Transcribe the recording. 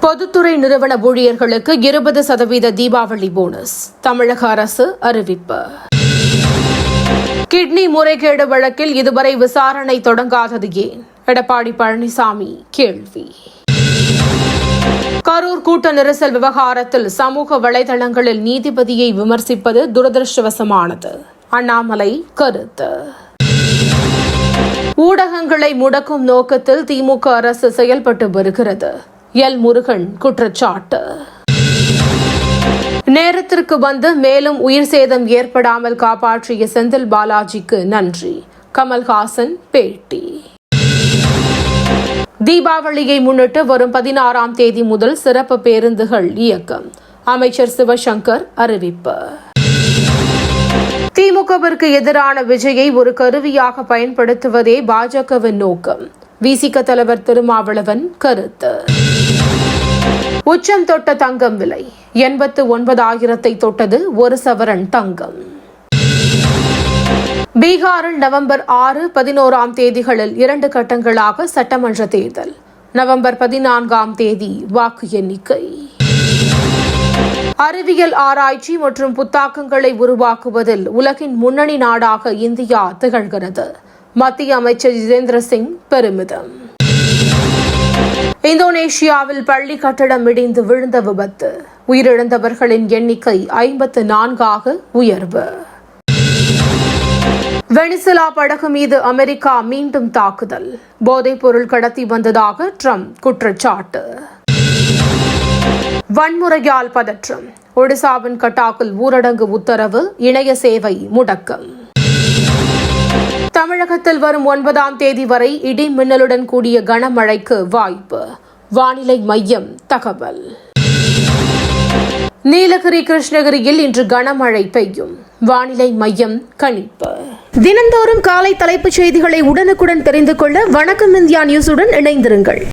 பொதுத்துறை நிறுவன ஊழியர்களுக்கு 20% தீபாவளி போனஸ் தமிழக அரசு அறிவிப்பு. கிட்னி முறைகேடு வழக்கில் இதுவரை விசாரணை தொடங்காதது ஏன்? எடப்பாடி பழனிசாமி கேள்வி. கரூர் கூட்ட நெரிசல் விவகாரத்தில் சமூக வலைதளங்களில் நீதிபதியை விமர்சிப்பது துரதிருஷ்டவசமானது. அண்ணாமலை கருத்து. ஊடகங்களை முடக்கும் நோக்கத்தில் திமுக அரசு செயல்பட்டு வருகிறது. எல். முருகன் குற்றச்சாட்டு. நேரத்திற்கு வந்து மேலும் உயிர் சேதம் ஏற்படாமல் காப்பாற்றிய செந்தில் பாலாஜிக்கு நன்றி. கமல்ஹாசன் பேட்டி. தீபாவளியை முன்னிட்டு வரும் 16ஆம் தேதி முதல் சிறப்பு பேருந்துகள் இயக்கம். அமைச்சர் சிவசங்கர் அறிவிப்பு. திமுகவிற்கு எதிரான விஜயை ஒரு கருவியாக பயன்படுத்துவதே பாஜகவின் நோக்கம். விசிக தலைவர் திருமாவளவன் கருத்து. உச்சம் தொட்ட தங்கம் விலை 89,000 தொட்டது ஒரு சவரன் தங்கம். பீகாரில் நவம்பர் 6, 11ஆம் தேதிகளில் 2 கட்டங்களாக சட்டமன்ற தேர்தல். நவம்பர் 14ஆம் தேதி வாக்கு எண்ணிக்கை. அறிவியல் ஆராய்ச்சி மற்றும் புத்தாக்கங்களை உருவாக்குவதில் உலகின் முன்னணி நாடாக இந்தியா திகழ்கிறது. மத்திய அமைச்சர் ஜிதேந்திர சிங் பெருமிதம். இந்தோனேஷியாவில் பள்ளி கட்டடம் இடிந்து விழுந்த விபத்து. உயிரிழந்தவர்களின் எண்ணிக்கை 54ஆக உயர்வு. வெனிசுலா படகு மீது அமெரிக்கா மீண்டும் தாக்குதல். போதைப் பொருள் கடத்தி வந்ததாக ட்ரம்ப் குற்றச்சாட்டு. வன்முறையால் பதற்றம். ஒடிசாவின் கட்டாக்கில் ஊரடங்கு உத்தரவு. இணைய சேவை முடக்கம். தமிழகத்தில் வரும் 9ஆம் தேதி வரை இடி மின்னலுடன் கூடிய கனமழைக்கு வாய்ப்பு. வானிலை மையம் தகவல். நீலகிரி, கிருஷ்ணகிரியில் இன்று கனமழை பெய்யும். வானிலை மையம் கணிப்பு. தினந்தோறும் காலை தலைப்புச் செய்திகளை உடனுக்குடன் தெரிந்து கொள்ள வணக்கம் இந்தியா நியூஸுடன் இணைந்திருங்கள்.